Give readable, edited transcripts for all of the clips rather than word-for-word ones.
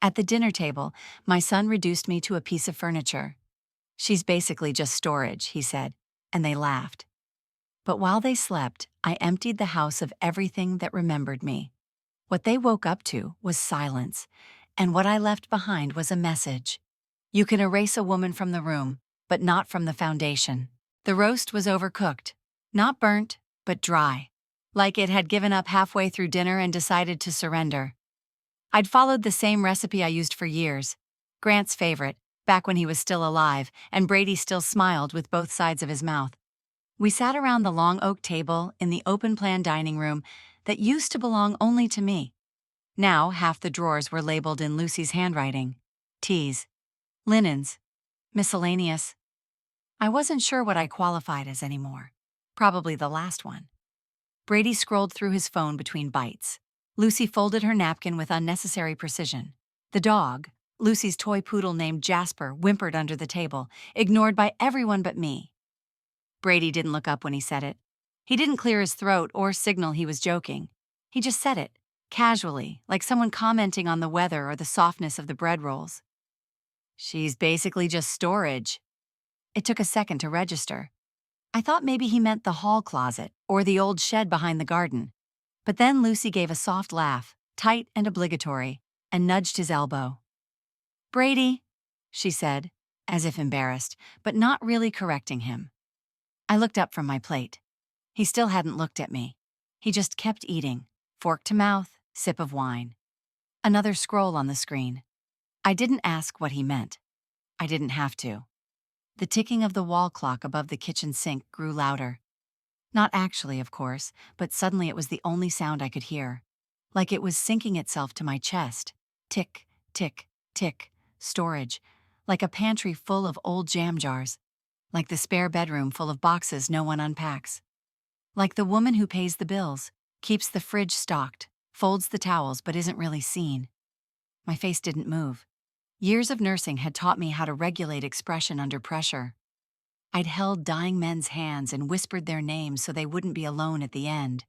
At the dinner table, my son reduced me to a piece of furniture. "She's basically just storage," he said, and they laughed. But while they slept, I emptied the house of everything that remembered me. What they woke up to was silence, and what I left behind was a message. You can erase a woman from the room, but not from the foundation. The roast was overcooked. Not burnt, but dry. Like it had given up halfway through dinner and decided to surrender. I'd followed the same recipe I used for years. Grant's favorite, back when he was still alive, and Brady still smiled with both sides of his mouth. We sat around the long oak table in the open-plan dining room that used to belong only to me. Now, half the drawers were labeled in Lucy's handwriting. Teas. Linens. Miscellaneous. I wasn't sure what I qualified as anymore. Probably the last one. Brady scrolled through his phone between bites. Lucy folded her napkin with unnecessary precision. The dog, Lucy's toy poodle named Jasper, whimpered under the table, ignored by everyone but me. Brady didn't look up when he said it. He didn't clear his throat or signal he was joking. He just said it, casually, like someone commenting on the weather or the softness of the bread rolls. "She's basically just storage." It took a second to register. I thought maybe he meant the hall closet or the old shed behind the garden. But then Lucy gave a soft laugh, tight and obligatory, and nudged his elbow. "Brady," she said, as if embarrassed, but not really correcting him. I looked up from my plate. He still hadn't looked at me. He just kept eating, fork to mouth, sip of wine. Another scroll on the screen. I didn't ask what he meant. I didn't have to. The ticking of the wall clock above the kitchen sink grew louder. Not actually, of course, but suddenly it was the only sound I could hear. Like it was sinking itself to my chest. Tick, tick, tick. Storage. Like a pantry full of old jam jars. Like the spare bedroom full of boxes no one unpacks. Like the woman who pays the bills, keeps the fridge stocked, folds the towels but isn't really seen. My face didn't move. Years of nursing had taught me how to regulate expression under pressure. I'd held dying men's hands and whispered their names so they wouldn't be alone at the end.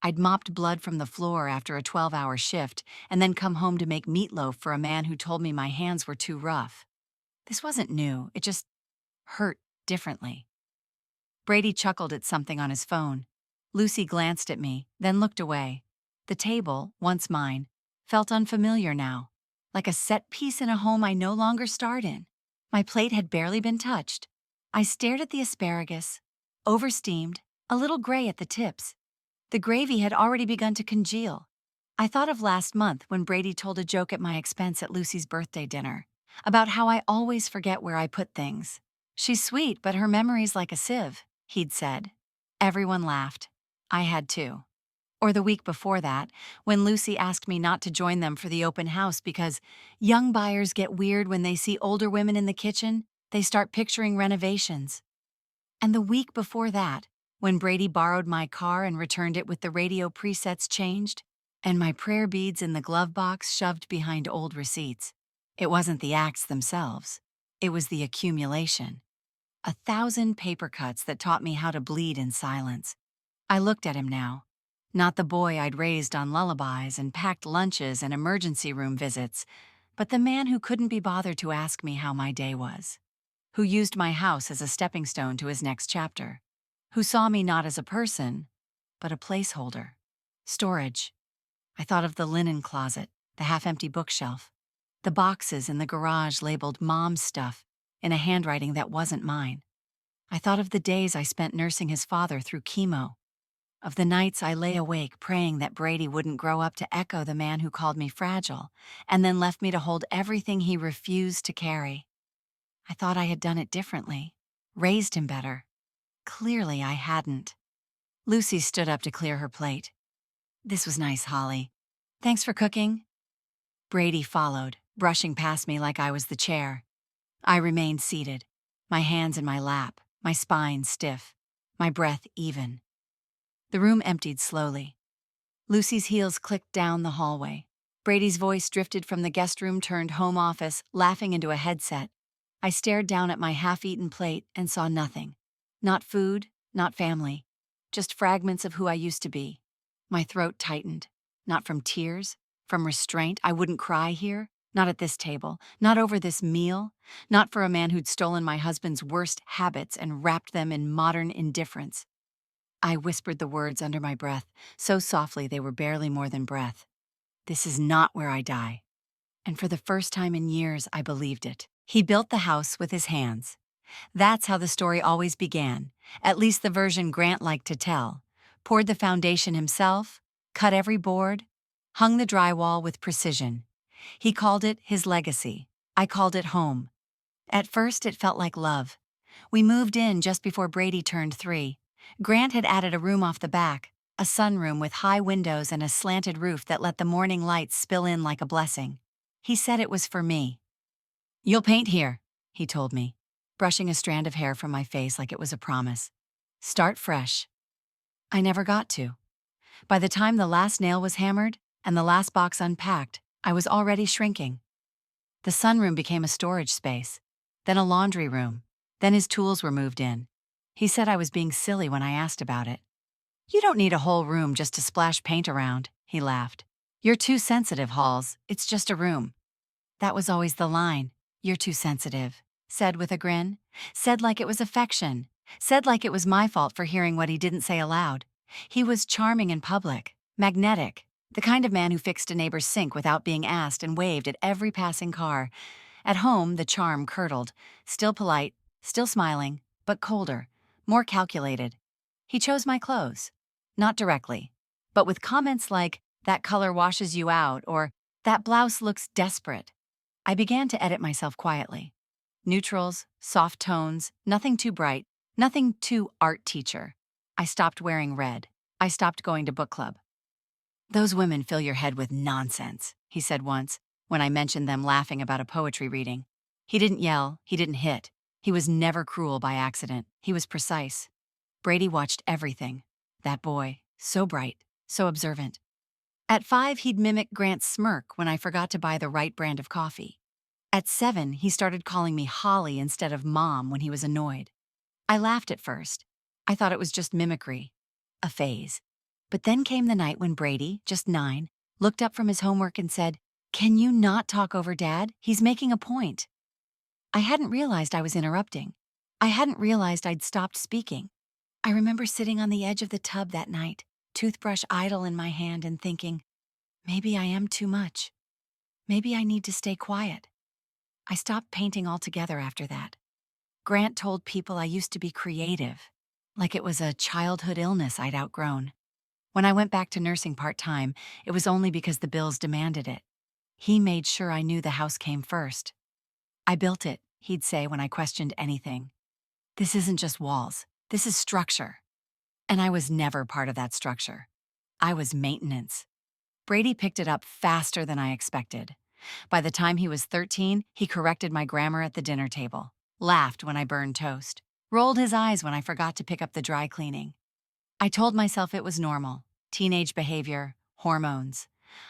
I'd mopped blood from the floor after a 12-hour shift and then come home to make meatloaf for a man who told me my hands were too rough. This wasn't new, it just hurt differently. Brady chuckled at something on his phone. Lucy glanced at me, then looked away. The table, once mine, felt unfamiliar now, like a set piece in a home I no longer starred in. My plate had barely been touched. I stared at the asparagus, oversteamed, a little gray at the tips. The gravy had already begun to congeal. I thought of last month when Brady told a joke at my expense at Lucy's birthday dinner, about how I always forget where I put things. "She's sweet, but her memory's like a sieve," he'd said. Everyone laughed. I had too. Or the week before that, when Lucy asked me not to join them for the open house because young buyers get weird when they see older women in the kitchen. They start picturing renovations. And the week before that, when Brady borrowed my car and returned it with the radio presets changed, and my prayer beads in the glove box shoved behind old receipts. It wasn't the acts themselves. It was the accumulation. 1,000 paper cuts that taught me how to bleed in silence. I looked at him now. Not the boy I'd raised on lullabies and packed lunches and emergency room visits, but the man who couldn't be bothered to ask me how my day was. Who used my house as a stepping stone to his next chapter. Who saw me not as a person, but a placeholder. Storage. I thought of the linen closet, the half-empty bookshelf, the boxes in the garage labeled Mom's stuff in a handwriting that wasn't mine. I thought of the days I spent nursing his father through chemo, of the nights I lay awake praying that Brady wouldn't grow up to echo the man who called me fragile and then left me to hold everything he refused to carry. I thought I had done it differently, raised him better. Clearly I hadn't. Lucy stood up to clear her plate. "This was nice, Holly. Thanks for cooking." Brady followed, brushing past me like I was the chair. I remained seated, my hands in my lap, my spine stiff, my breath even. The room emptied slowly. Lucy's heels clicked down the hallway. Brady's voice drifted from the guest room turned home office, laughing into a headset. I stared down at my half-eaten plate and saw nothing. Not food, not family. Just fragments of who I used to be. My throat tightened. Not from tears, from restraint. I wouldn't cry here, Not at this table, not over this meal, not for a man who'd stolen my husband's worst habits and wrapped them in modern indifference. I whispered the words under my breath, so softly they were barely more than breath. This is not where I die. And for the first time in years, I believed it. He built the house with his hands. That's how the story always began, at least the version Grant liked to tell. Poured the foundation himself, cut every board, hung the drywall with precision. He called it his legacy. I called it home. At first, it felt like love. We moved in just before Brady turned 3. Grant had added a room off the back, a sunroom with high windows and a slanted roof that let the morning light spill in like a blessing. He said it was for me. "You'll paint here," he told me, brushing a strand of hair from my face like it was a promise. "Start fresh." I never got to. By the time the last nail was hammered and the last box unpacked, I was already shrinking. The sunroom became a storage space, then a laundry room, then his tools were moved in. He said I was being silly when I asked about it. "You don't need a whole room just to splash paint around," he laughed. "You're too sensitive, Halls. It's just a room." That was always the line. "You're too sensitive," said with a grin. Said like it was affection. Said like it was my fault for hearing what he didn't say aloud. He was charming in public, magnetic, the kind of man who fixed a neighbor's sink without being asked and waved at every passing car. At home, the charm curdled, still polite, still smiling, but colder, more calculated. He chose my clothes. Not directly, but with comments like, "That color washes you out," or "That blouse looks desperate." I began to edit myself quietly. Neutrals, soft tones, nothing too bright, nothing too art teacher. I stopped wearing red. I stopped going to book club. "Those women fill your head with nonsense," he said once, when I mentioned them laughing about a poetry reading. He didn't yell, he didn't hit. He was never cruel by accident. He was precise. Brady watched everything. That boy, so bright, so observant. At 5, he'd mimic Grant's smirk when I forgot to buy the right brand of coffee. At 7, he started calling me Holly instead of Mom when he was annoyed. I laughed at first. I thought it was just mimicry, a phase. But then came the night when Brady, just 9, looked up from his homework and said, "Can you not talk over Dad? He's making a point." I hadn't realized I was interrupting. I hadn't realized I'd stopped speaking. I remember sitting on the edge of the tub that night, toothbrush idle in my hand, and thinking, maybe I am too much. Maybe I need to stay quiet. I stopped painting altogether after that. Grant told people I used to be creative, like it was a childhood illness I'd outgrown. When I went back to nursing part-time, it was only because the bills demanded it. He made sure I knew the house came first. "I built it," he'd say when I questioned anything. "This isn't just walls. This is structure." And I was never part of that structure. I was maintenance. Brady picked it up faster than I expected. By the time he was 13, he corrected my grammar at the dinner table, laughed when I burned toast, rolled his eyes when I forgot to pick up the dry cleaning. I told myself it was normal, teenage behavior, hormones.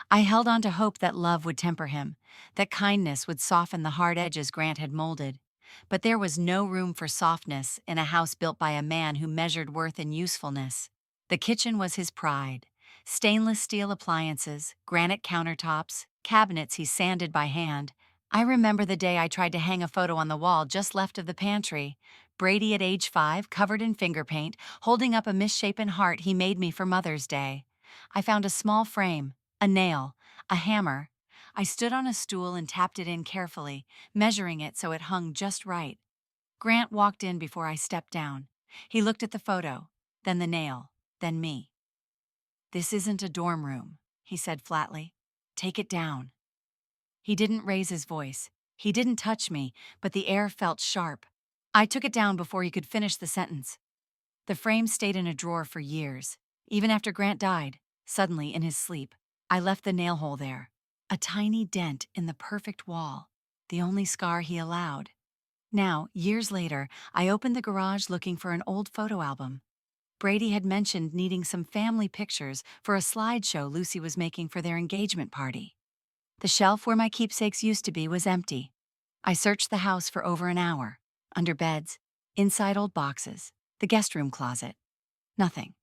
I held on to hope that love would temper him, that kindness would soften the hard edges Grant had molded. But there was no room for softness in a house built by a man who measured worth in usefulness. The kitchen was his pride. Stainless steel appliances, granite countertops, cabinets he sanded by hand. I remember the day I tried to hang a photo on the wall just left of the pantry. Brady at age 5, covered in finger paint, holding up a misshapen heart he made me for Mother's Day. I found a small frame, a nail, a hammer. I stood on a stool and tapped it in carefully, measuring it so it hung just right. Grant walked in before I stepped down. He looked at the photo, then the nail, then me. "This isn't a dorm room," he said flatly. "Take it down." He didn't raise his voice. He didn't touch me, but the air felt sharp. I took it down before he could finish the sentence. The frame stayed in a drawer for years. Even after Grant died, suddenly in his sleep, I left the nail hole there. A tiny dent in the perfect wall, the only scar he allowed. Now, years later, I opened the garage looking for an old photo album. Brady had mentioned needing some family pictures for a slideshow Lucy was making for their engagement party. The shelf where my keepsakes used to be was empty. I searched the house for over an hour, under beds, inside old boxes, the guest room closet. Nothing.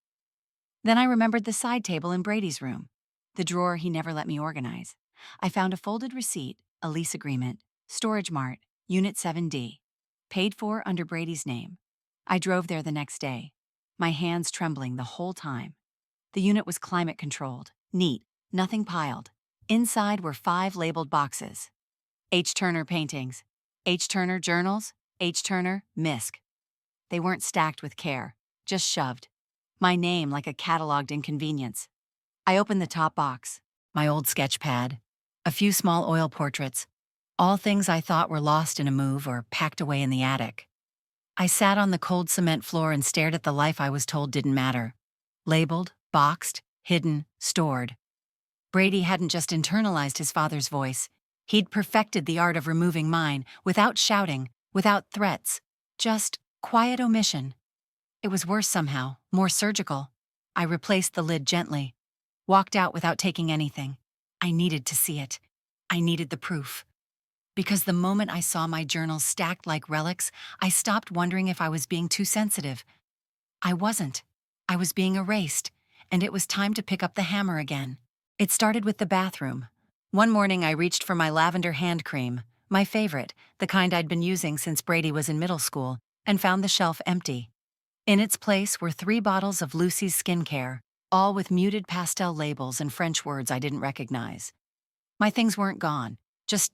Then I remembered the side table in Brady's room, the drawer he never let me organize. I found a folded receipt, a lease agreement, Storage Mart, Unit 7D. Paid for under Brady's name. I drove there the next day, my hands trembling the whole time. The unit was climate controlled, neat, nothing piled. Inside were 5 labeled boxes. H. Turner paintings, H. Turner journals, H. Turner, MISC. They weren't stacked with care, just shoved. My name like a cataloged inconvenience. I opened the top box, my old sketch pad, a few small oil portraits, all things I thought were lost in a move or packed away in the attic. I sat on the cold cement floor and stared at the life I was told didn't matter. Labeled, boxed, hidden, stored. Brady hadn't just internalized his father's voice. He'd perfected the art of removing mine, without shouting, without threats. Just quiet omission. It was worse somehow, more surgical. I replaced the lid gently, walked out without taking anything. I needed to see it. I needed the proof. Because the moment I saw my journals stacked like relics, I stopped wondering if I was being too sensitive. I wasn't. I was being erased, and it was time to pick up the hammer again. It started with the bathroom. One morning I reached for my lavender hand cream, my favorite, the kind I'd been using since Brady was in middle school, and found the shelf empty. In its place were 3 bottles of Lucy's skincare, all with muted pastel labels and French words I didn't recognize. My things weren't gone, just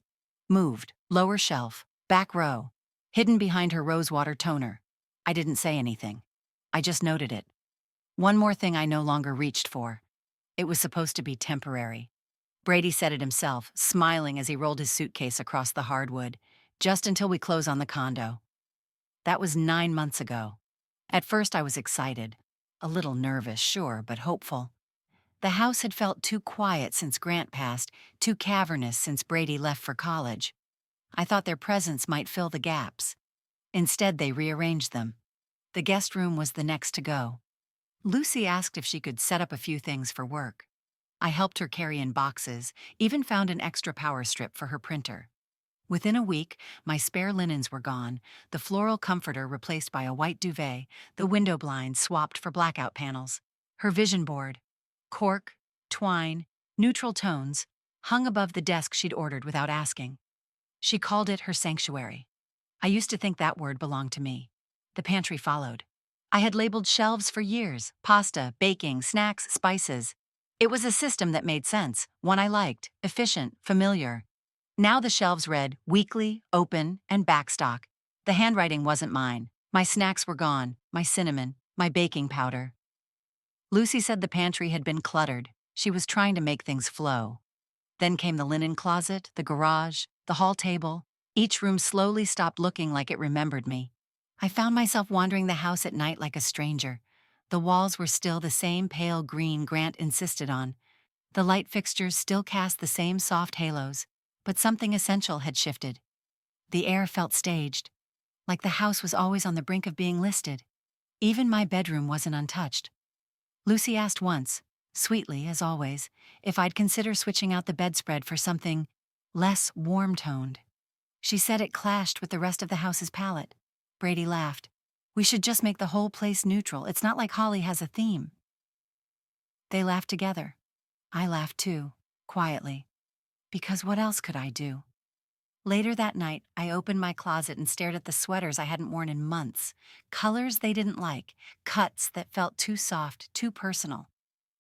moved, lower shelf, back row, hidden behind her rosewater toner. I didn't say anything. I just noted it. One more thing I no longer reached for. It was supposed to be temporary. Brady said it himself, smiling as he rolled his suitcase across the hardwood, just until we close on the condo. That was 9 months ago. At first I was excited. A little nervous, sure, but hopeful. The house had felt too quiet since Grant passed, too cavernous since Brady left for college. I thought their presence might fill the gaps. Instead, they rearranged them. The guest room was the next to go. Lucy asked if she could set up a few things for work. I helped her carry in boxes, even found an extra power strip for her printer. Within a week, my spare linens were gone, the floral comforter replaced by a white duvet, the window blinds swapped for blackout panels. Her vision board, cork, twine, neutral tones, hung above the desk she'd ordered without asking. She called it her sanctuary. I used to think that word belonged to me. The pantry followed. I had labeled shelves for years: pasta, baking, snacks, spices. It was a system that made sense, one I liked, efficient, familiar. Now the shelves read weekly, open, and backstock. The handwriting wasn't mine. My snacks were gone, my cinnamon, my baking powder. Lucy said the pantry had been cluttered. She was trying to make things flow. Then came the linen closet, the garage, the hall table. Each room slowly stopped looking like it remembered me. I found myself wandering the house at night like a stranger. The walls were still the same pale green Grant insisted on. The light fixtures still cast the same soft halos, but something essential had shifted. The air felt staged, like the house was always on the brink of being listed. Even my bedroom wasn't untouched. Lucy asked once, sweetly as always, if I'd consider switching out the bedspread for something less warm-toned. She said it clashed with the rest of the house's palette. Brady laughed. We should just make the whole place neutral. It's not like Holly has a theme. They laughed together. I laughed too, quietly. Because what else could I do? Later that night, I opened my closet and stared at the sweaters I hadn't worn in months. Colors they didn't like, cuts that felt too soft, too personal.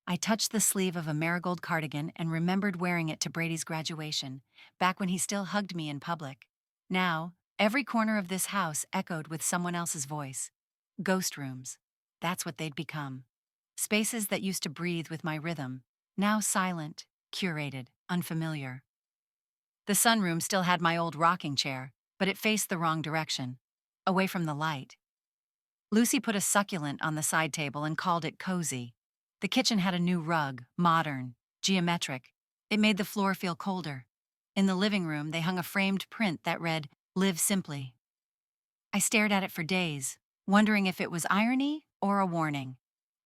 I touched the sleeve of a marigold cardigan and remembered wearing it to Brady's graduation, back when he still hugged me in public. Now, every corner of this house echoed with someone else's voice. Ghost rooms. That's what they'd become. Spaces that used to breathe with my rhythm, now silent, curated, unfamiliar. The sunroom still had my old rocking chair, but it faced the wrong direction, away from the light. Lucy put a succulent on the side table and called it cozy. The kitchen had a new rug, modern, geometric. It made the floor feel colder. In the living room, they hung a framed print that read, "Live simply." I stared at it for days, wondering if it was irony or a warning.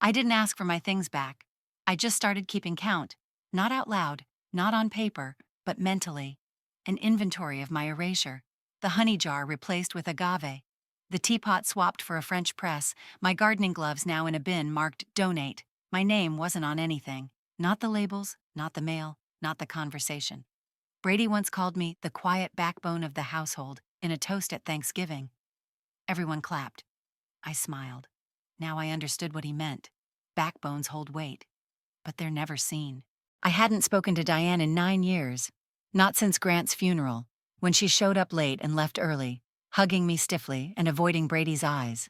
I didn't ask for my things back. I just started keeping count, not out loud, not on paper, but mentally. An inventory of my erasure. The honey jar replaced with agave. The teapot swapped for a French press, my gardening gloves now in a bin marked donate. My name wasn't on anything. Not the labels, not the mail, not the conversation. Brady once called me the quiet backbone of the household in a toast at Thanksgiving. Everyone clapped. I smiled. Now I understood what he meant. Backbones hold weight, but they're never seen. I hadn't spoken to Diane in 9 years. Not since Grant's funeral, when she showed up late and left early, hugging me stiffly and avoiding Brady's eyes.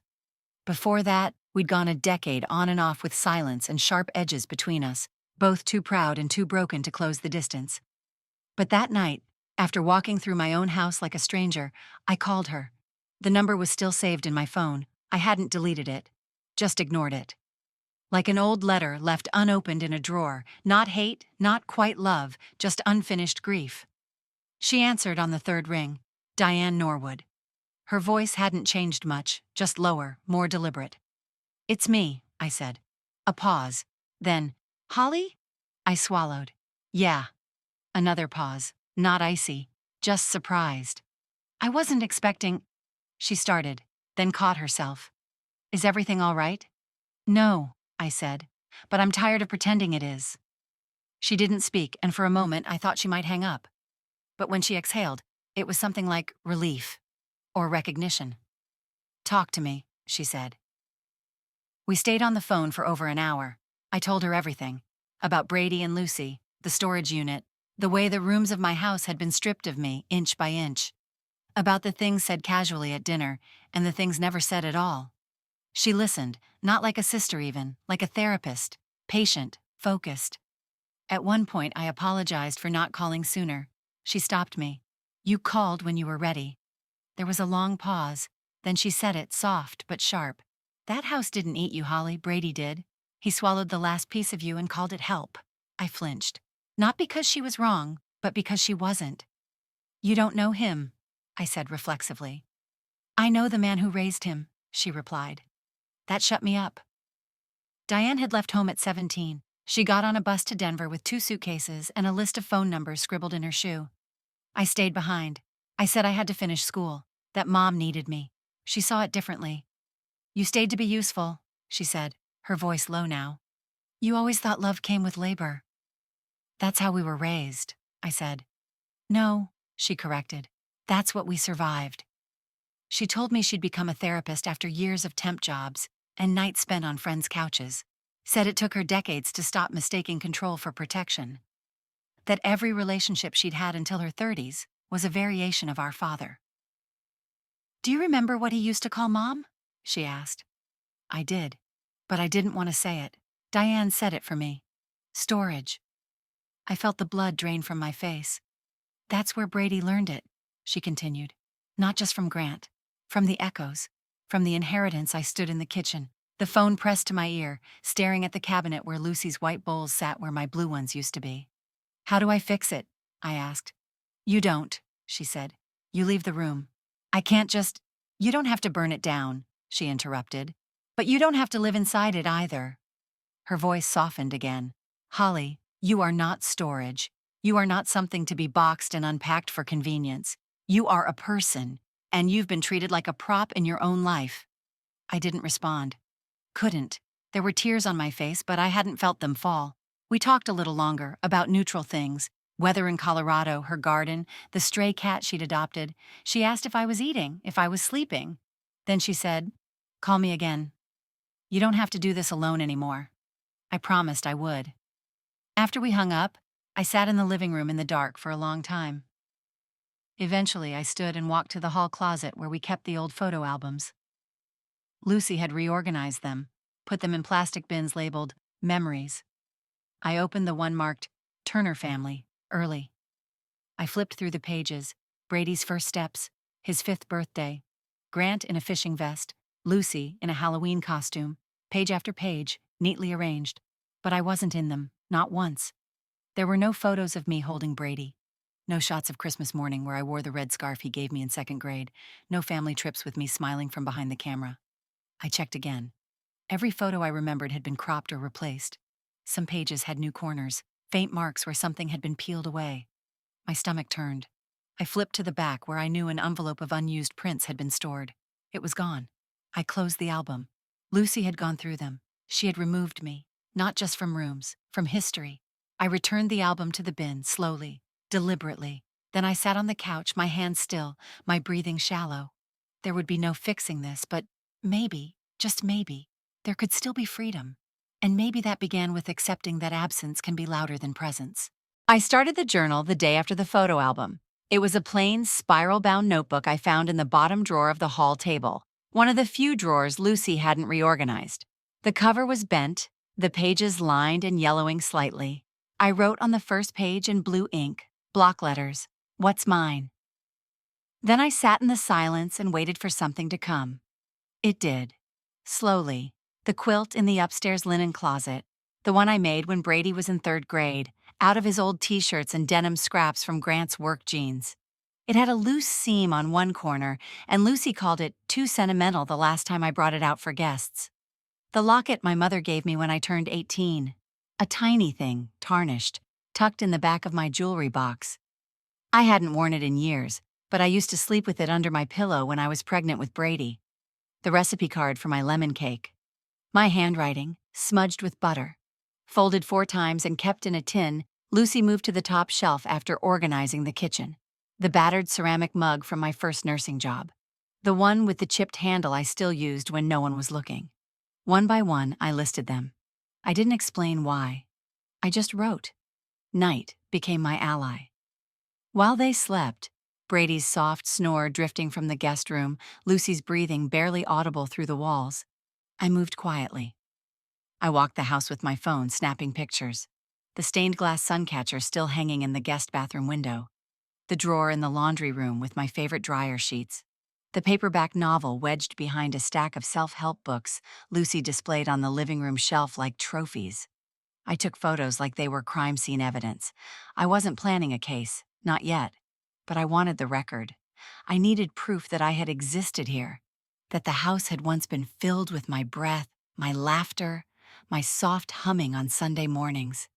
Before that, we'd gone a decade on and off with silence and sharp edges between us, both too proud and too broken to close the distance. But that night, after walking through my own house like a stranger, I called her. The number was still saved in my phone. I hadn't deleted it, just ignored it. Like an old letter left unopened in a drawer, not hate, not quite love, just unfinished grief. She answered on the third ring, Diane Norwood. Her voice hadn't changed much, just lower, more deliberate. "It's me," I said. A pause. Then, "Holly?" I swallowed. "Yeah." Another pause. Not icy, just surprised. "I wasn't expecting—" She started, then caught herself. "Is everything all right?" "No," I said, "but I'm tired of pretending it is." She didn't speak, and for a moment I thought she might hang up. But when she exhaled, it was something like relief or recognition. "Talk to me," she said. We stayed on the phone for over an hour. I told her everything. About Brady and Lucy, the storage unit, the way the rooms of my house had been stripped of me, inch by inch. About the things said casually at dinner, and the things never said at all. She listened, not like a sister even, like a therapist, patient, focused. At one point I apologized for not calling sooner. She stopped me. "You called when you were ready." There was a long pause, then she said it, soft but sharp. "That house didn't eat you, Holly, Brady did. He swallowed the last piece of you and called it help." I flinched. Not because she was wrong, but because she wasn't. "You don't know him," I said reflexively. "I know the man who raised him," she replied. That shut me up. Diane had left home at 17. She got on a bus to Denver with 2 suitcases and a list of phone numbers scribbled in her shoe. I stayed behind. I said I had to finish school, that Mom needed me. She saw it differently. "You stayed to be useful," she said, her voice low now. "You always thought love came with labor." "That's how we were raised," I said. "No," she corrected. "That's what we survived." She told me she'd become a therapist after years of temp jobs and nights spent on friends' couches. Said it took her decades to stop mistaking control for protection. That every relationship she'd had until her 30s was a variation of our father. "Do you remember what he used to call Mom?" she asked. I did, but I didn't want to say it. Diane said it for me. Storage. I felt the blood drain from my face. "That's where Brady learned it," she continued. "Not just from Grant. From the echoes. From the inheritance." I stood in the kitchen, the phone pressed to my ear, staring at the cabinet where Lucy's white bowls sat where my blue ones used to be. "How do I fix it?" I asked. "You don't," she said. "You leave the room." "I can't just—" "You don't have to burn it down," she interrupted. "But you don't have to live inside it either." Her voice softened again. "Holly, you are not storage. You are not something to be boxed and unpacked for convenience. You are a person, and you've been treated like a prop in your own life." I didn't respond. Couldn't. There were tears on my face, but I hadn't felt them fall. We talked a little longer, about neutral things. Weather in Colorado, her garden, the stray cat she'd adopted. She asked if I was eating, if I was sleeping. Then she said, "Call me again. You don't have to do this alone anymore." I promised I would. After we hung up, I sat in the living room in the dark for a long time. Eventually, I stood and walked to the hall closet where we kept the old photo albums. Lucy had reorganized them, put them in plastic bins labeled Memories. I opened the one marked Turner Family, early. I flipped through the pages, Brady's first steps, his 5th birthday, Grant in a fishing vest, Lucy in a Halloween costume, page after page, neatly arranged. But I wasn't in them, not once. There were no photos of me holding Brady. No shots of Christmas morning where I wore the red scarf he gave me in 2nd grade. No family trips with me smiling from behind the camera. I checked again. Every photo I remembered had been cropped or replaced. Some pages had new corners, faint marks where something had been peeled away. My stomach turned. I flipped to the back where I knew an envelope of unused prints had been stored. It was gone. I closed the album. Lucy had gone through them. She had removed me, not just from rooms, from history. I returned the album to the bin, slowly, deliberately. Then I sat on the couch, my hands still, my breathing shallow. There would be no fixing this, but maybe, just maybe, there could still be freedom. And maybe that began with accepting that absence can be louder than presence. I started the journal the day after the photo album. It was a plain, spiral-bound notebook I found in the bottom drawer of the hall table, one of the few drawers Lucy hadn't reorganized. The cover was bent, the pages lined and yellowing slightly. I wrote on the first page in blue ink, block letters, "What's mine?" Then I sat in the silence and waited for something to come. It did. Slowly. The quilt in the upstairs linen closet, the one I made when Brady was in 3rd grade, out of his old t-shirts and denim scraps from Grant's work jeans. It had a loose seam on one corner, and Lucy called it too sentimental the last time I brought it out for guests. The locket my mother gave me when I turned 18. A tiny thing, tarnished, tucked in the back of my jewelry box. I hadn't worn it in years, but I used to sleep with it under my pillow when I was pregnant with Brady. The recipe card for my lemon cake. My handwriting, smudged with butter. Folded 4 times and kept in a tin, Lucy moved to the top shelf after organizing the kitchen. The battered ceramic mug from my first nursing job. The one with the chipped handle I still used when no one was looking. One by one, I listed them. I didn't explain why. I just wrote. Night became my ally. While they slept, Brady's soft snore drifting from the guest room, Lucy's breathing barely audible through the walls, I moved quietly. I walked the house with my phone, snapping pictures. The stained glass suncatcher still hanging in the guest bathroom window. The drawer in the laundry room with my favorite dryer sheets. The paperback novel wedged behind a stack of self-help books Lucy displayed on the living room shelf like trophies. I took photos like they were crime scene evidence. I wasn't planning a case, not yet, but I wanted the record. I needed proof that I had existed here, that the house had once been filled with my breath, my laughter, my soft humming on Sunday mornings.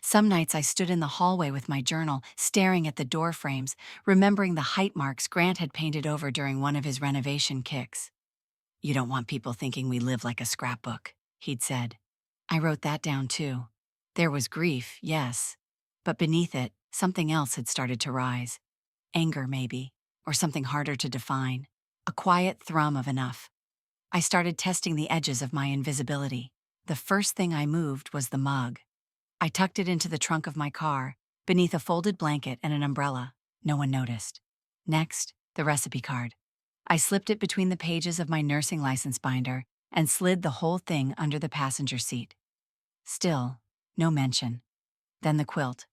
Some nights I stood in the hallway with my journal, staring at the door frames, remembering the height marks Grant had painted over during one of his renovation kicks. "You don't want people thinking we live like a scrapbook," he'd said. I wrote that down too. There was grief, yes, but beneath it, something else had started to rise. Anger, maybe, or something harder to define. A quiet thrum of enough. I started testing the edges of my invisibility. The first thing I moved was the mug. I tucked it into the trunk of my car, beneath a folded blanket and an umbrella. No one noticed. Next, the recipe card. I slipped it between the pages of my nursing license binder and slid the whole thing under the passenger seat. Still, no mention. Then the quilt.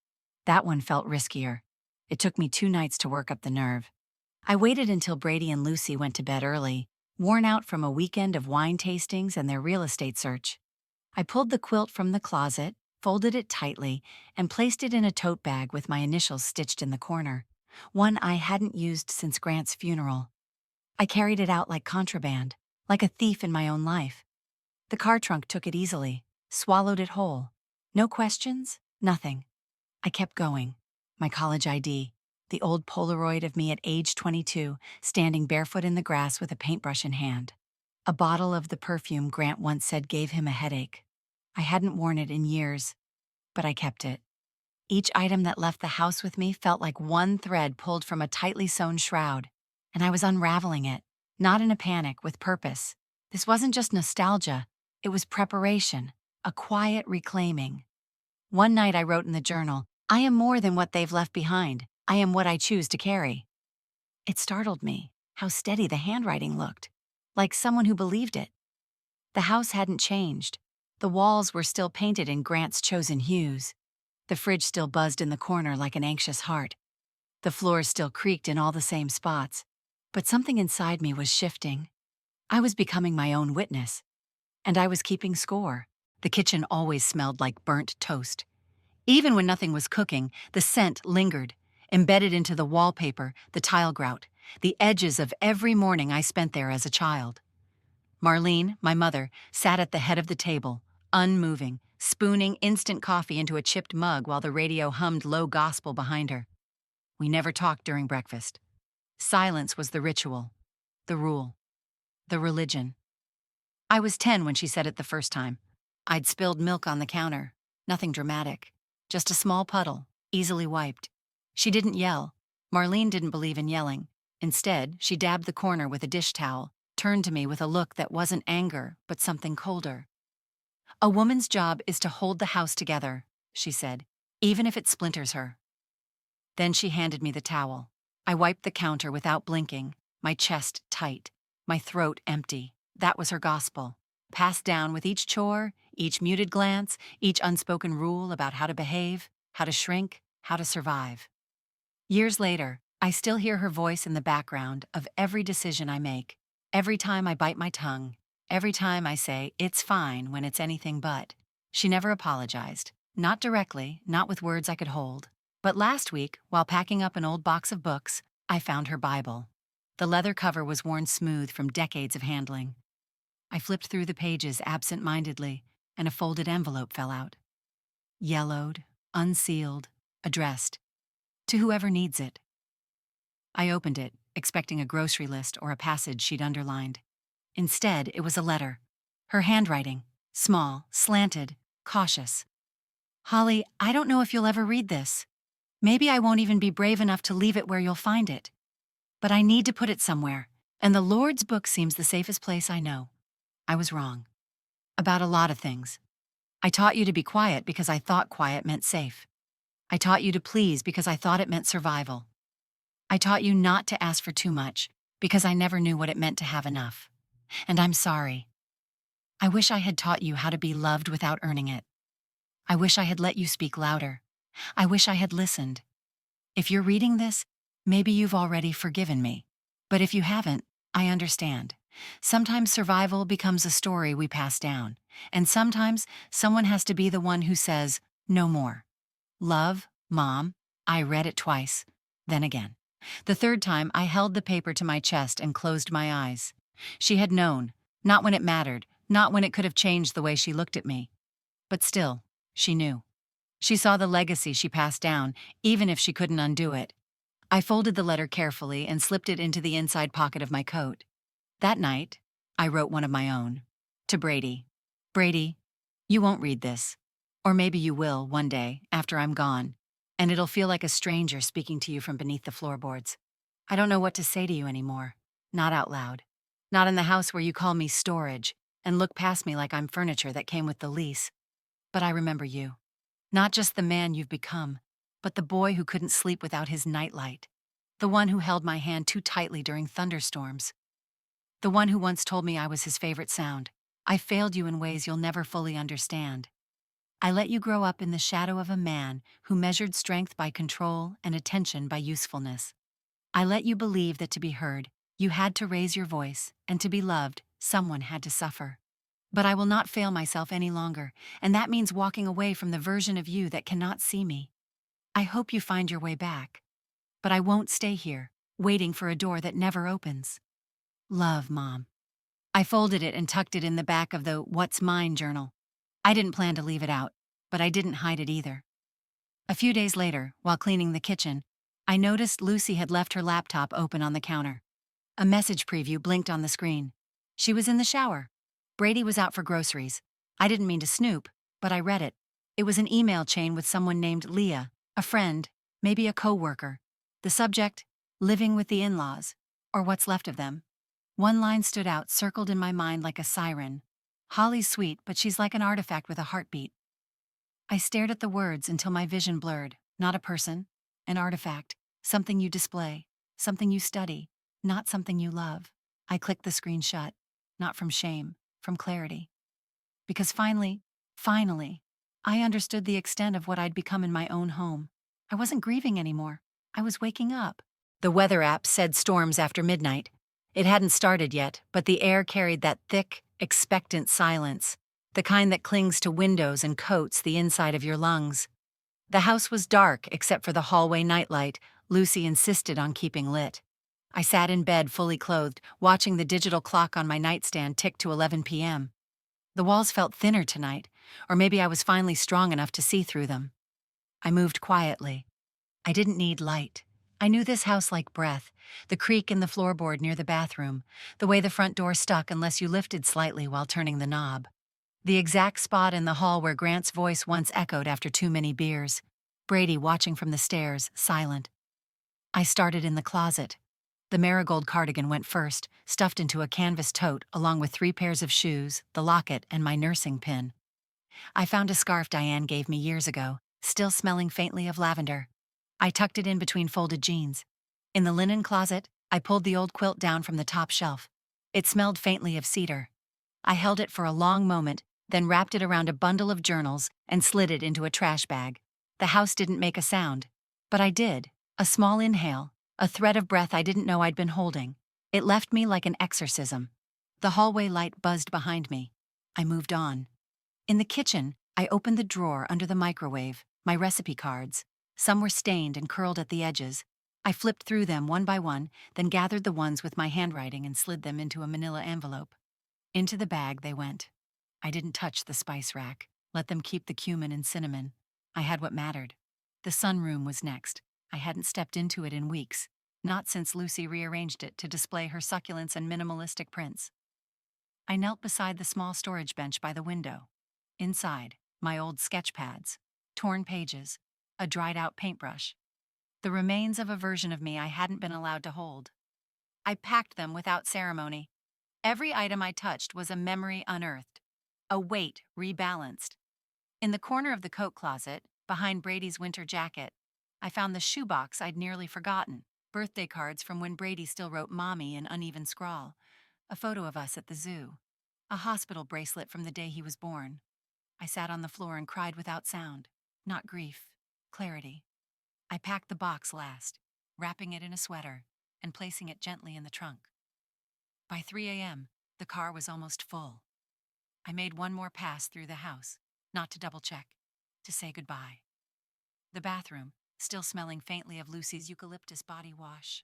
That one felt riskier. It took me 2 nights to work up the nerve. I waited until Brady and Lucy went to bed early, worn out from a weekend of wine tastings and their real estate search. I pulled the quilt from the closet, folded it tightly, and placed it in a tote bag with my initials stitched in the corner, one I hadn't used since Grant's funeral. I carried it out like contraband, like a thief in my own life. The car trunk took it easily, swallowed it whole. No questions, nothing. I kept going. My college ID, the old Polaroid of me at age 22, standing barefoot in the grass with a paintbrush in hand. A bottle of the perfume Grant once said gave him a headache. I hadn't worn it in years, but I kept it. Each item that left the house with me felt like one thread pulled from a tightly sewn shroud, and I was unraveling it, not in a panic, with purpose. This wasn't just nostalgia, it was preparation, a quiet reclaiming. One night I wrote in the journal, "I am more than what they've left behind. I am what I choose to carry." It startled me, how steady the handwriting looked, like someone who believed it. The house hadn't changed. The walls were still painted in Grant's chosen hues. The fridge still buzzed in the corner like an anxious heart. The floors still creaked in all the same spots. But something inside me was shifting. I was becoming my own witness. And I was keeping score. The kitchen always smelled like burnt toast. Even when nothing was cooking, the scent lingered, embedded into the wallpaper, the tile grout, the edges of every morning I spent there as a child. Marlene, my mother, sat at the head of the table, unmoving, spooning instant coffee into a chipped mug while the radio hummed low gospel behind her. We never talked during breakfast. Silence was the ritual, the rule, the religion. I was 10 when she said it the first time. I'd spilled milk on the counter, nothing dramatic, just a small puddle, easily wiped. She didn't yell. Marlene didn't believe in yelling. Instead, she dabbed the corner with a dish towel, turned to me with a look that wasn't anger, but something colder. "A woman's job is to hold the house together," she said, "even if it splinters her." Then she handed me the towel. I wiped the counter without blinking, my chest tight, my throat empty. That was her gospel, passed down with each chore, each muted glance, each unspoken rule about how to behave, how to shrink, how to survive. Years later, I still hear her voice in the background of every decision I make, every time I bite my tongue, every time I say, "It's fine," when it's anything but. She never apologized. Not directly, not with words I could hold. But last week, while packing up an old box of books, I found her Bible. The leather cover was worn smooth from decades of handling. I flipped through the pages absent-mindedly, and a folded envelope fell out. Yellowed, unsealed, addressed, "To whoever needs it." I opened it, expecting a grocery list or a passage she'd underlined. Instead, it was a letter. Her handwriting, small, slanted, cautious. "Holly, I don't know if you'll ever read this. Maybe I won't even be brave enough to leave it where you'll find it. But I need to put it somewhere, and the Lord's book seems the safest place I know. I was wrong. About a lot of things. I taught you to be quiet because I thought quiet meant safe. I taught you to please because I thought it meant survival. I taught you not to ask for too much because I never knew what it meant to have enough. And I'm sorry. I wish I had taught you how to be loved without earning it. I wish I had let you speak louder. I wish I had listened. If you're reading this, maybe you've already forgiven me. But if you haven't, I understand. Sometimes survival becomes a story we pass down, and sometimes someone has to be the one who says, "No more." Love, Mom. I read it twice, then again. The third time, I held the paper to my chest and closed my eyes. She had known, not when it mattered, not when it could have changed the way she looked at me. But still, she knew. She saw the legacy she passed down, even if she couldn't undo it. I folded the letter carefully and slipped it into the inside pocket of my coat. That night, I wrote one of my own. To Brady. "Brady, you won't read this. Or maybe you will one day, after I'm gone, and it'll feel like a stranger speaking to you from beneath the floorboards. I don't know what to say to you anymore. Not out loud. Not in the house where you call me storage and look past me like I'm furniture that came with the lease. But I remember you. Not just the man you've become, but the boy who couldn't sleep without his nightlight. The one who held my hand too tightly during thunderstorms. The one who once told me I was his favorite sound. I failed you in ways you'll never fully understand. I let you grow up in the shadow of a man who measured strength by control and attention by usefulness. I let you believe that to be heard, you had to raise your voice, and to be loved, someone had to suffer. But I will not fail myself any longer, and that means walking away from the version of you that cannot see me. I hope you find your way back. But I won't stay here, waiting for a door that never opens. Love, Mom." I folded it and tucked it in the back of the "What's Mine" journal. I didn't plan to leave it out, but I didn't hide it either. A few days later, while cleaning the kitchen, I noticed Lucy had left her laptop open on the counter. A message preview blinked on the screen. She was in the shower. Brady was out for groceries. I didn't mean to snoop, but I read it. It was an email chain with someone named Leah, a friend, maybe a co-worker. The subject, "Living with the in-laws," or what's left of them. One line stood out, circled in my mind like a siren. "Holly's sweet, but she's like an artifact with a heartbeat." I stared at the words until my vision blurred. Not a person, an artifact, something you display, something you study, not something you love. I clicked the screen shut, not from shame, from clarity. Because finally, I understood the extent of what I'd become in my own home. I wasn't grieving anymore. I was waking up. The weather app said storms after midnight. It hadn't started yet, but the air carried that thick, expectant silence, the kind that clings to windows and coats the inside of your lungs. The house was dark except for the hallway nightlight Lucy insisted on keeping lit. I sat in bed fully clothed, watching the digital clock on my nightstand tick to 11 p.m. The walls felt thinner tonight, or maybe I was finally strong enough to see through them. I moved quietly. I didn't need light. I knew this house like breath, the creak in the floorboard near the bathroom, the way the front door stuck unless you lifted slightly while turning the knob. The exact spot in the hall where Grant's voice once echoed after too many beers. Brady watching from the stairs, silent. I started in the closet. The marigold cardigan went first, stuffed into a canvas tote along with 3 pairs of shoes, the locket, and my nursing pin. I found a scarf Diane gave me years ago, still smelling faintly of lavender. I tucked it in between folded jeans. In the linen closet, I pulled the old quilt down from the top shelf. It smelled faintly of cedar. I held it for a long moment, then wrapped it around a bundle of journals and slid it into a trash bag. The house didn't make a sound, but I did. A small inhale, a thread of breath I didn't know I'd been holding. It left me like an exorcism. The hallway light buzzed behind me. I moved on. In the kitchen, I opened the drawer under the microwave, my recipe cards. Some were stained and curled at the edges. I flipped through them one by one, then gathered the ones with my handwriting and slid them into a manila envelope. Into the bag they went. I didn't touch the spice rack. Let them keep the cumin and cinnamon. I had what mattered. The sunroom was next. I hadn't stepped into it in weeks, not since Lucy rearranged it to display her succulents and minimalistic prints. I knelt beside the small storage bench by the window. Inside, my old sketch pads, torn pages, a dried-out paintbrush. The remains of a version of me I hadn't been allowed to hold. I packed them without ceremony. Every item I touched was a memory unearthed, a weight rebalanced. In the corner of the coat closet, behind Brady's winter jacket, I found the shoebox I'd nearly forgotten, birthday cards from when Brady still wrote Mommy in uneven scrawl, a photo of us at the zoo, a hospital bracelet from the day he was born. I sat on the floor and cried without sound, not grief, clarity. I packed the box last, wrapping it in a sweater and placing it gently in the trunk. By 3 a.m., the car was almost full. I made one more pass through the house, not to double-check, to say goodbye. The bathroom, still smelling faintly of Lucy's eucalyptus body wash.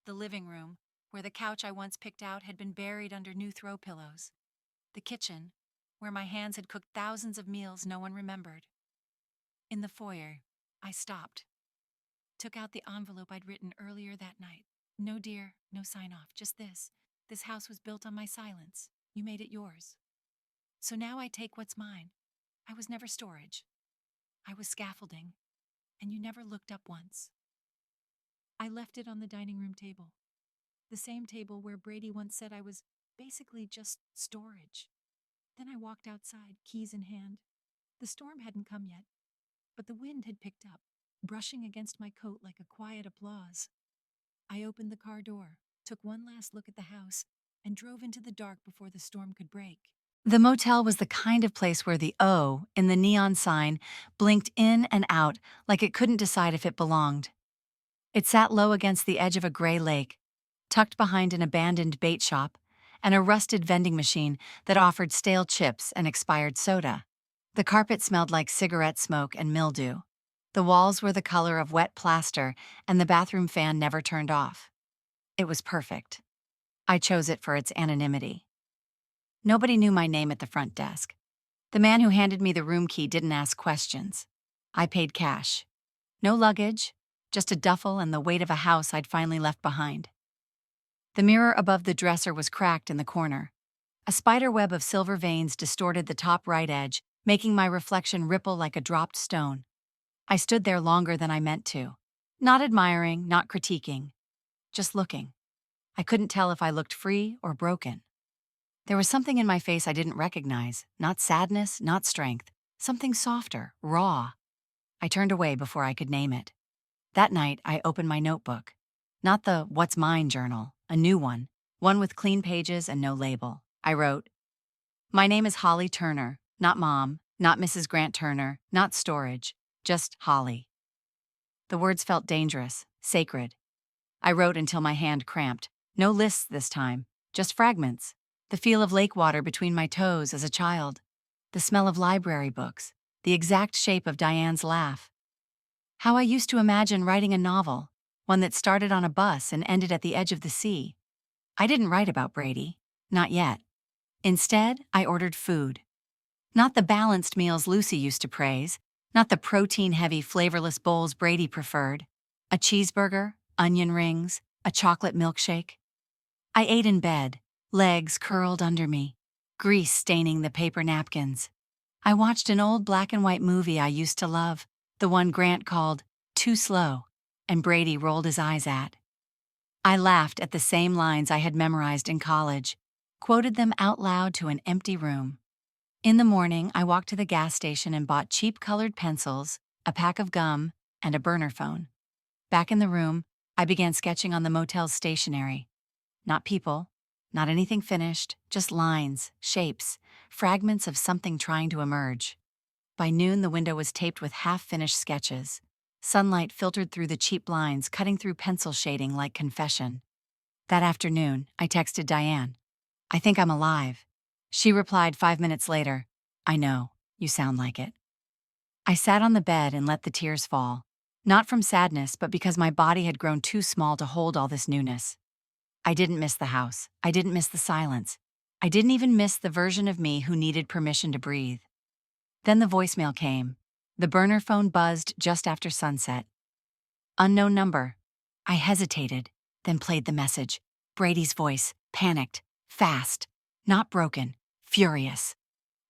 The living room, where the couch I once picked out had been buried under new throw pillows. The kitchen, where my hands had cooked thousands of meals no one remembered. In the foyer, I stopped. Took out the envelope I'd written earlier that night. No dear, no sign-off, just this. This house was built on my silence. You made it yours. So now I take what's mine. I was never storage. I was scaffolding, and you never looked up once. I left it on the dining room table. The same table where Brady once said I was basically just storage. Then I walked outside, keys in hand. The storm hadn't come yet, but the wind had picked up, brushing against my coat like a quiet applause. I opened the car door, took one last look at the house, and drove into the dark before the storm could break. The motel was the kind of place where the O in the neon sign blinked in and out like it couldn't decide if it belonged. It sat low against the edge of a gray lake, tucked behind an abandoned bait shop and a rusted vending machine that offered stale chips and expired soda. The carpet smelled like cigarette smoke and mildew. The walls were the color of wet plaster, and the bathroom fan never turned off. It was perfect. I chose it for its anonymity. Nobody knew my name at the front desk. The man who handed me the room key didn't ask questions. I paid cash. No luggage, just a duffel and the weight of a house I'd finally left behind. The mirror above the dresser was cracked in the corner. A spider web of silver veins distorted the top right edge, making my reflection ripple like a dropped stone. I stood there longer than I meant to. Not admiring, not critiquing. Just looking. I couldn't tell if I looked free or broken. There was something in my face I didn't recognize. Not sadness, not strength. Something softer, raw. I turned away before I could name it. That night, I opened my notebook. Not the What's Mine journal, a new one with clean pages and no label. I wrote, "My name is Holly Turner, not Mom, not Mrs. Grant Turner, not storage, just Holly." The words felt dangerous, sacred. I wrote until my hand cramped. No lists this time, just fragments. The feel of lake water between my toes as a child. The smell of library books. The exact shape of Diane's laugh. How I used to imagine writing a novel, one that started on a bus and ended at the edge of the sea. I didn't write about Brady. Not yet. Instead, I ordered food. Not the balanced meals Lucy used to praise. Not the protein-heavy, flavorless bowls Brady preferred. A cheeseburger, onion rings, a chocolate milkshake. I ate in bed, legs curled under me, grease staining the paper napkins. I watched an old black and white movie I used to love, The one Grant called too slow, and Brady rolled his eyes at. I laughed at the same lines I had memorized in college, quoted them out loud to an empty room. In the morning, I walked to the gas station and bought cheap colored pencils, a pack of gum, and a burner phone. Back in the room, I began sketching on the motel's stationery. Not people, not anything finished, just lines, shapes, fragments of something trying to emerge. By noon, the window was taped with half-finished sketches. Sunlight filtered through the cheap blinds, cutting through pencil shading like confession. That afternoon, I texted Diane. "I think I'm alive." She replied 5 minutes later, "I know, you sound like it." I sat on the bed and let the tears fall. Not from sadness, but because my body had grown too small to hold all this newness. I didn't miss the house. I didn't miss the silence. I didn't even miss the version of me who needed permission to breathe. Then the voicemail came. The burner phone buzzed just after sunset. Unknown number. I hesitated, then played the message. Brady's voice, panicked, fast, not broken, furious.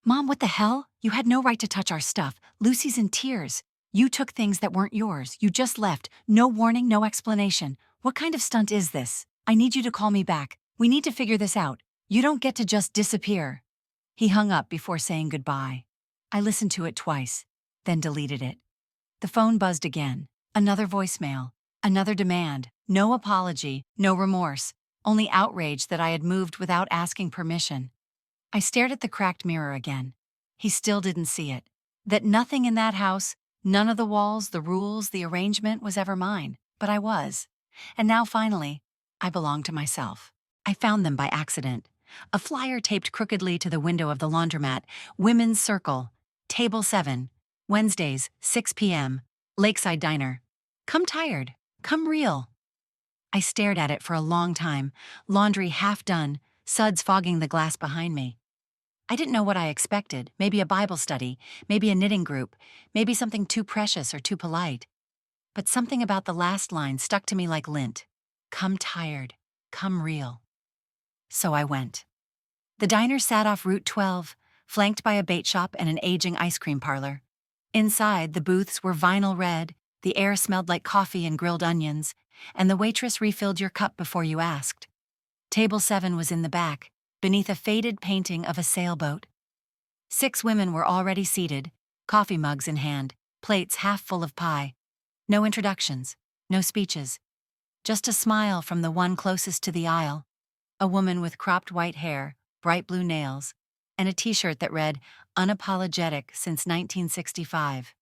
"Mom, what the hell? You had no right to touch our stuff. Lucy's in tears. You took things that weren't yours. You just left. No warning, no explanation. What kind of stunt is this? I need you to call me back. We need to figure this out. You don't get to just disappear." He hung up before saying goodbye. I listened to it twice, then deleted it. The phone buzzed again. Another voicemail. Another demand. No apology, no remorse. Only outrage that I had moved without asking permission. I stared at the cracked mirror again. He still didn't see it. That nothing in that house, none of the walls, the rules, the arrangement was ever mine. But I was. And now finally, I belonged to myself. I found them by accident. A flyer taped crookedly to the window of the laundromat. Women's Circle. Table 7. Wednesdays, 6 p.m. Lakeside Diner. Come tired. Come real. I stared at it for a long time, laundry half done, suds fogging the glass behind me. I didn't know what I expected, maybe a Bible study, maybe a knitting group, maybe something too precious or too polite. But something about the last line stuck to me like lint. Come tired. Come real. So I went. The diner sat off Route 12, flanked by a bait shop and an aging ice cream parlor. Inside, the booths were vinyl red, the air smelled like coffee and grilled onions, and the waitress refilled your cup before you asked. Table 7 was in the back, beneath a faded painting of a sailboat. 6 women were already seated, coffee mugs in hand, plates half full of pie. No introductions, no speeches. Just a smile from the one closest to the aisle, a woman with cropped white hair, bright blue nails, and a t-shirt that read, "Unapologetic since 1965.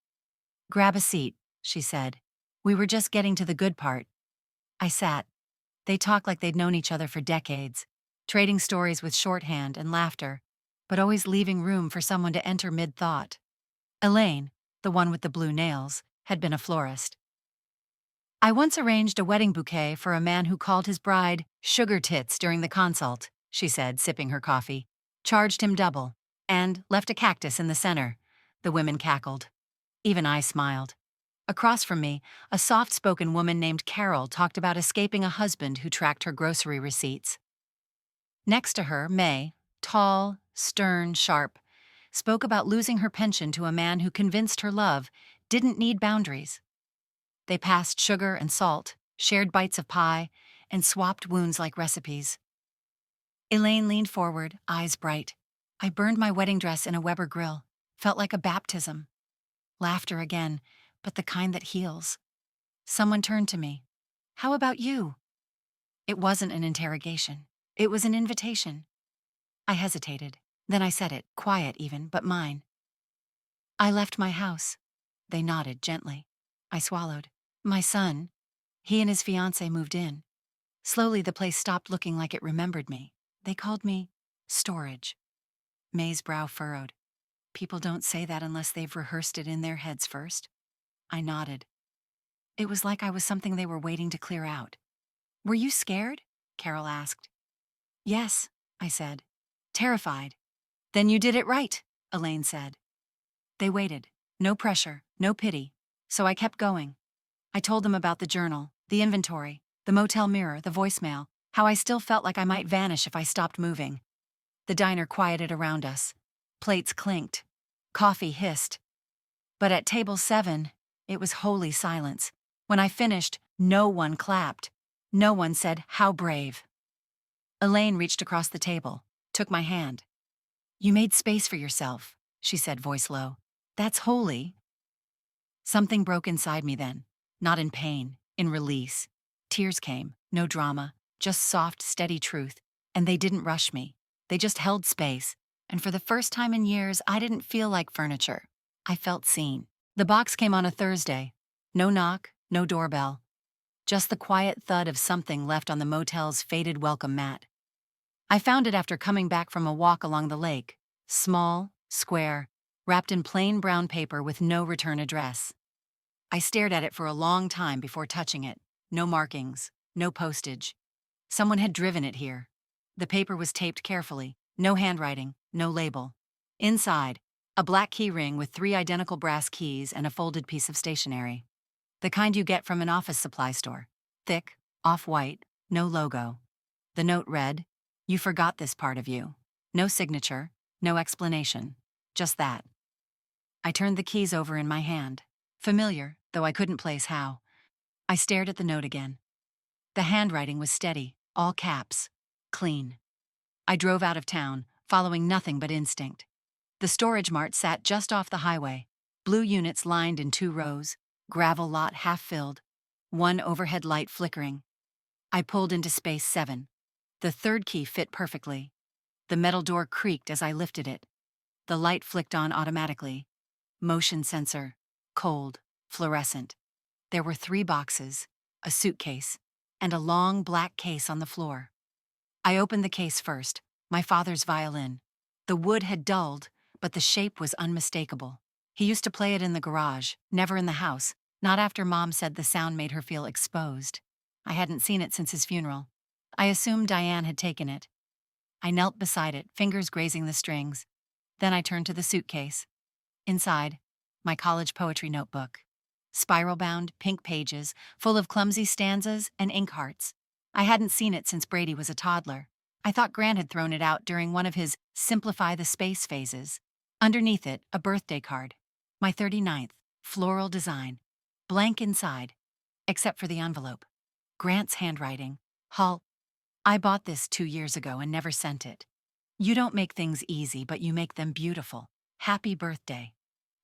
"Grab a seat," she said. We were just getting to the good part. I sat. They talked like they'd known each other for decades, trading stories with shorthand and laughter, but always leaving room for someone to enter mid-thought. Elaine, the one with the blue nails, had been a florist. "I once arranged a wedding bouquet for a man who called his bride sugar tits during the consult," she said, sipping her coffee. "Charged him double, and left a cactus in the center." The women cackled. Even I smiled. Across from me, a soft-spoken woman named Carol talked about escaping a husband who tracked her grocery receipts. Next to her, May, tall, stern, sharp, spoke about losing her pension to a man who convinced her love didn't need boundaries. They passed sugar and salt, shared bites of pie, and swapped wounds like recipes. Elaine leaned forward, eyes bright. I burned my wedding dress in a Weber grill. Felt like a baptism. Laughter again, but the kind that heals. Someone turned to me. "How about you?" It wasn't an interrogation. It was an invitation. I hesitated. Then I said it, quiet even, but mine. "I left my house." They nodded gently. I swallowed. "My son." He and his fiancée moved in. Slowly the place stopped looking like it remembered me. They called me storage. May's brow furrowed. "People don't say that unless they've rehearsed it in their heads first." I nodded. It was like I was something they were waiting to clear out. "Were you scared?" Carol asked. "Yes," I said. "Terrified." "Then you did it right," Elaine said. They waited. No pressure, no pity. So I kept going. I told them about the journal, the inventory, the motel mirror, the voicemail, how I still felt like I might vanish if I stopped moving. The diner quieted around us. Plates clinked. Coffee hissed. But at table 7, It was holy silence. When I finished, no one clapped. No one said, "How brave." Elaine reached across the table, took my hand. "You made space for yourself," she said, voice low. "That's holy." Something broke inside me then, not in pain, in release. Tears came, no drama, just soft, steady truth, and they didn't rush me. They just held space, and for the first time in years, I didn't feel like furniture. I felt seen. The box came on a Thursday. No knock, no doorbell. Just the quiet thud of something left on the motel's faded welcome mat. I found it after coming back from a walk along the lake. Small, square, wrapped in plain brown paper with no return address. I stared at it for a long time before touching it. No markings, no postage. Someone had driven it here. The paper was taped carefully, no handwriting, no label. Inside, a black key ring with 3 identical brass keys and a folded piece of stationery. The kind you get from an office supply store. Thick, off-white, no logo. The note read, "You forgot this part of you." No signature, no explanation. Just that. I turned the keys over in my hand. Familiar, though I couldn't place how. I stared at the note again. The handwriting was steady, all caps, clean. I drove out of town, following nothing but instinct. The storage mart sat just off the highway. Blue units lined in 2 rows, gravel lot half filled, one overhead light flickering. I pulled into space 7. The 3rd key fit perfectly. The metal door creaked as I lifted it. The light flicked on automatically. Motion sensor, cold, fluorescent. There were 3 boxes, a suitcase, and a long black case on the floor. I opened the case first, my father's violin. The wood had dulled, but the shape was unmistakable. He used to play it in the garage, never in the house, not after Mom said the sound made her feel exposed. I hadn't seen it since his funeral. I assumed Diane had taken it. I knelt beside it, fingers grazing the strings. Then I turned to the suitcase. Inside, my college poetry notebook. Spiral-bound, pink pages, full of clumsy stanzas and ink hearts. I hadn't seen it since Brady was a toddler. I thought Grant had thrown it out during one of his simplify the space phases. Underneath it, a birthday card. My 39th, floral design. Blank inside, except for the envelope. Grant's handwriting. "Hall, I bought this 2 years ago and never sent it. You don't make things easy, but you make them beautiful. Happy birthday.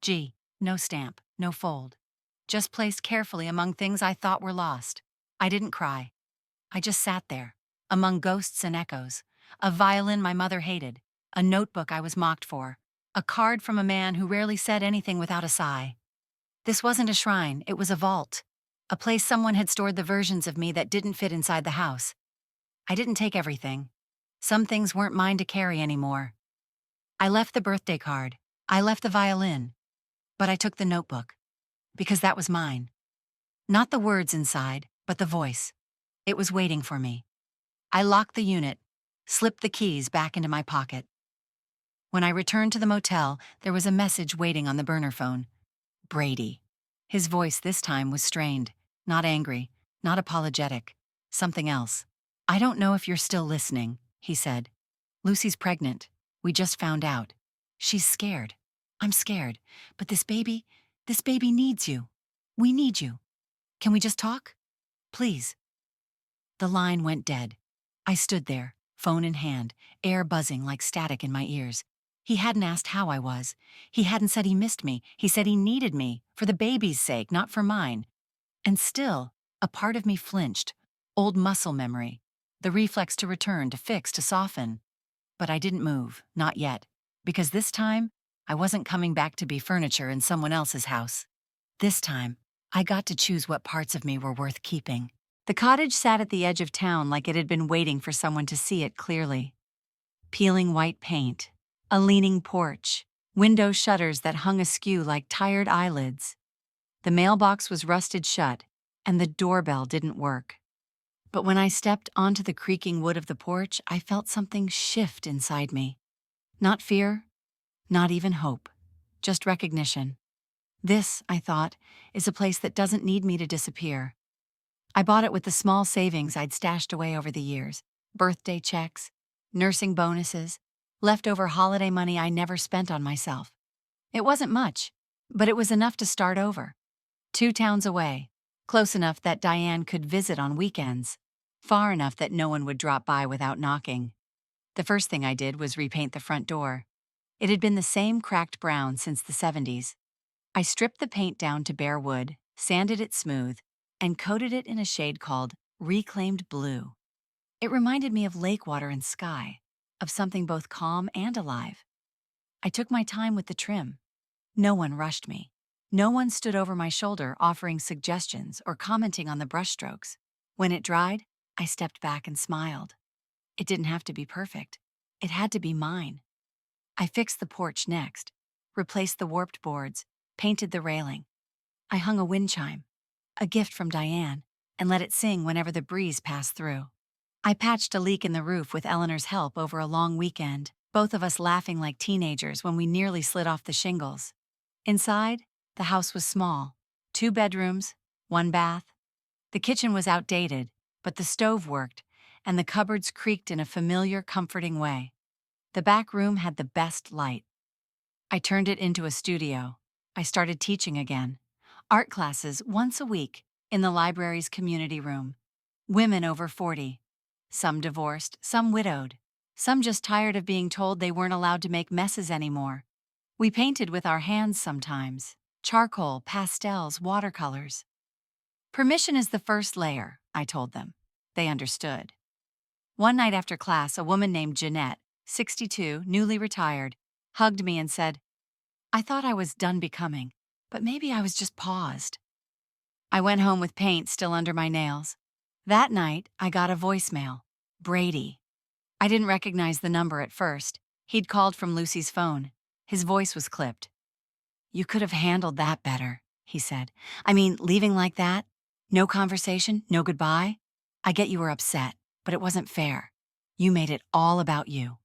G, no stamp, no fold. Just placed carefully among things I thought were lost." I didn't cry. I just sat there, among ghosts and echoes. A violin my mother hated, a notebook I was mocked for, a card from a man who rarely said anything without a sigh. This wasn't a shrine, it was a vault. A place someone had stored the versions of me that didn't fit inside the house. I didn't take everything. Some things weren't mine to carry anymore. I left the birthday card. I left the violin. But I took the notebook. Because that was mine. Not the words inside, but the voice. It was waiting for me. I locked the unit, slipped the keys back into my pocket. When I returned to the motel, there was a message waiting on the burner phone. Brady. His voice this time was strained, not angry, not apologetic, something else. "I don't know if you're still listening," he said. "Lucy's pregnant. We just found out. She's scared. I'm scared. But this baby needs you. We need you. Can we just talk? Please." The line went dead. I stood there, phone in hand, air buzzing like static in my ears. He hadn't asked how I was. He hadn't said he missed me. He said he needed me, for the baby's sake, not for mine. And still, a part of me flinched. Old muscle memory. The reflex to return, to fix, to soften. But I didn't move, not yet. Because this time, I wasn't coming back to be furniture in someone else's house. This time, I got to choose what parts of me were worth keeping. The cottage sat at the edge of town like it had been waiting for someone to see it clearly. Peeling white paint, a leaning porch, window shutters that hung askew like tired eyelids. The mailbox was rusted shut, and the doorbell didn't work. But when I stepped onto the creaking wood of the porch, I felt something shift inside me. Not fear, not even hope, just recognition. This, I thought, is a place that doesn't need me to disappear. I bought it with the small savings I'd stashed away over the years. Birthday checks, nursing bonuses, leftover holiday money I never spent on myself. It wasn't much, but it was enough to start over. 2 towns away, close enough that Diane could visit on weekends, far enough that no one would drop by without knocking. The first thing I did was repaint the front door. It had been the same cracked brown since the 70s. I stripped the paint down to bare wood, sanded it smooth, and coated it in a shade called reclaimed blue. It reminded me of lake water and sky, of something both calm and alive. I took my time with the trim. No one rushed me. No one stood over my shoulder offering suggestions or commenting on the brushstrokes. When it dried, I stepped back and smiled. It didn't have to be perfect. It had to be mine. I fixed the porch next, replaced the warped boards, painted the railing. I hung a wind chime, a gift from Diane, and let it sing whenever the breeze passed through. I patched a leak in the roof with Eleanor's help over a long weekend, both of us laughing like teenagers when we nearly slid off the shingles. Inside, the house was small, 2 bedrooms, 1 bath. The kitchen was outdated, but the stove worked, and the cupboards creaked in a familiar, comforting way. The back room had the best light. I turned it into a studio. I started teaching again. Art classes once a week in the library's community room. Women over 40. Some divorced, some widowed. Some just tired of being told they weren't allowed to make messes anymore. We painted with our hands sometimes. Charcoal, pastels, watercolors. Permission is the first layer, I told them. They understood. One night after class, a woman named Jeanette, 62, newly retired, hugged me and said, "I thought I was done becoming, but maybe I was just paused." I went home with paint still under my nails. That night, I got a voicemail. Brady. I didn't recognize the number at first. He'd called from Lucy's phone. His voice was clipped. "You could have handled that better," he said. "I mean, leaving like that? No conversation, no goodbye? I get you were upset, but it wasn't fair. You made it all about you."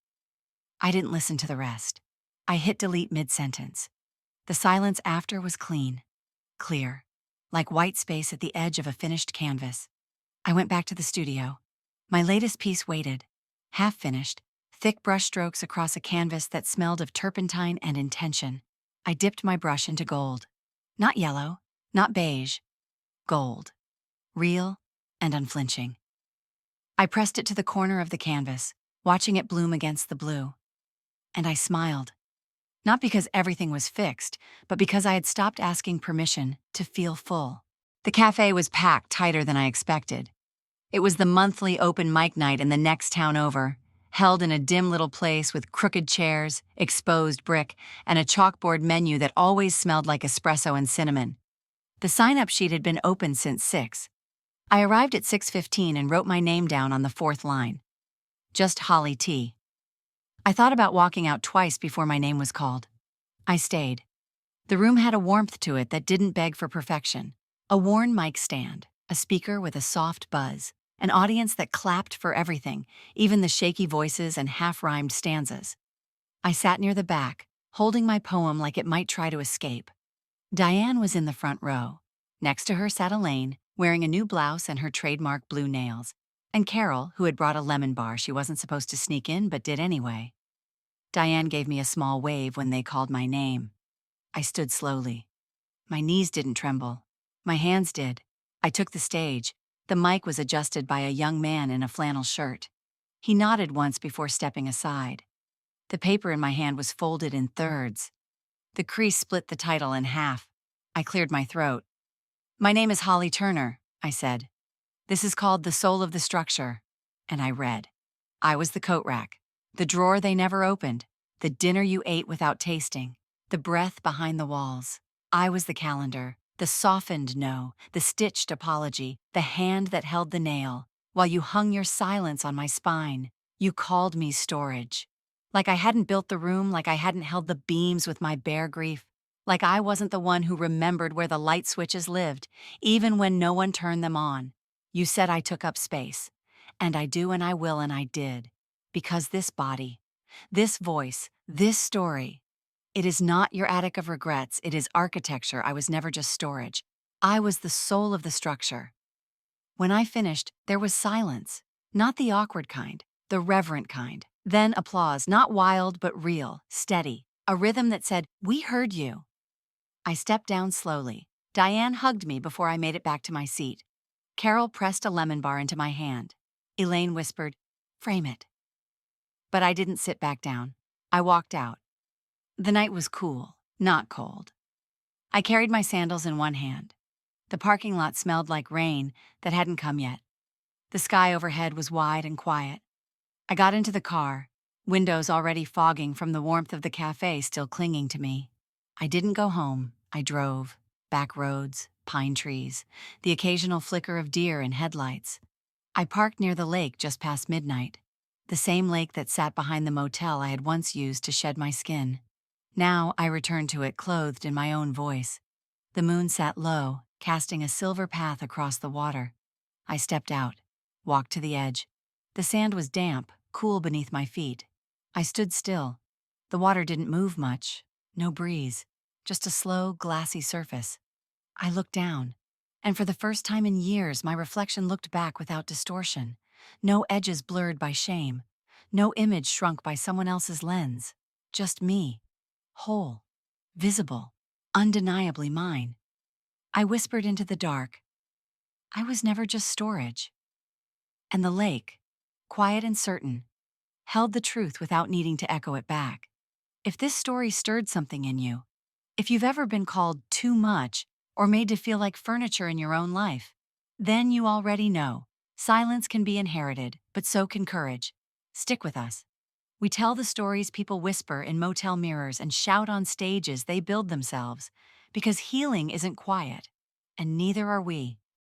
I didn't listen to the rest. I hit delete mid-sentence. The silence after was clean, clear, like white space at the edge of a finished canvas. I went back to the studio. My latest piece waited, half finished, thick brush strokes across a canvas that smelled of turpentine and intention. I dipped my brush into gold. Not yellow, not beige. Gold. Real and unflinching. I pressed it to the corner of the canvas, watching it bloom against the blue. And I smiled. Not because everything was fixed, but because I had stopped asking permission to feel full. The cafe was packed tighter than I expected. It was the monthly open mic night in the next town over, held in a dim little place with crooked chairs, exposed brick, and a chalkboard menu that always smelled like espresso and cinnamon. The sign-up sheet had been open since 6. I arrived at 6:15 and wrote my name down on the 4th line. Just Holly T. I thought about walking out twice before my name was called. I stayed. The room had a warmth to it that didn't beg for perfection. A worn mic stand, a speaker with a soft buzz, an audience that clapped for everything, even the shaky voices and half-rhymed stanzas. I sat near the back, holding my poem like it might try to escape. Diane was in the front row. Next to her sat Elaine, wearing a new blouse and her trademark blue nails, and Carol, who had brought a lemon bar she wasn't supposed to sneak in but did anyway. Diane gave me a small wave when they called my name. I stood slowly. My knees didn't tremble. My hands did. I took the stage. The mic was adjusted by a young man in a flannel shirt. He nodded once before stepping aside. The paper in my hand was folded in thirds. The crease split the title in half. I cleared my throat. "My name is Holly Turner," I said. "This is called The Soul of the Structure." And I read. I was the coat rack, the drawer they never opened, the dinner you ate without tasting, the breath behind the walls. I was the calendar, the softened no, the stitched apology, the hand that held the nail. While you hung your silence on my spine, you called me storage. Like I hadn't built the room, like I hadn't held the beams with my bare grief. Like I wasn't the one who remembered where the light switches lived, even when no one turned them on. You said I took up space. And I do and I will and I did. Because this body, this voice, this story, it is not your attic of regrets, it is architecture. I was never just storage. I was the soul of the structure. When I finished, there was silence. Not the awkward kind, the reverent kind. Then applause, not wild but real, steady. A rhythm that said, "We heard you." I stepped down slowly, Diane hugged me before I made it back to my seat. Carol pressed a lemon bar into my hand. Elaine whispered, "Frame it." But I didn't sit back down. I walked out. The night was cool, not cold. I carried my sandals in one hand. The parking lot smelled like rain that hadn't come yet. The sky overhead was wide and quiet. I got into the car, windows already fogging from the warmth of the cafe still clinging to me. I didn't go home. I drove. Back roads, pine trees, the occasional flicker of deer in headlights. I parked near the lake just past midnight, the same lake that sat behind the motel I had once used to shed my skin. Now I returned to it clothed in my own voice. The moon sat low, casting a silver path across the water. I stepped out, walked to the edge. The sand was damp, cool beneath my feet. I stood still. The water didn't move much, no breeze, just a slow, glassy surface. I looked down, and for the first time in years, my reflection looked back without distortion. No edges blurred by shame, no image shrunk by someone else's lens. Just me, whole, visible, undeniably mine. I whispered into the dark, I was never just storage. And the lake, quiet and certain, held the truth without needing to echo it back. If this story stirred something in you, if you've ever been called too much or made to feel like furniture in your own life, then you already know. Silence can be inherited, but so can courage. Stick with us. We tell the stories people whisper in motel mirrors and shout on stages they build themselves, because healing isn't quiet, and neither are we.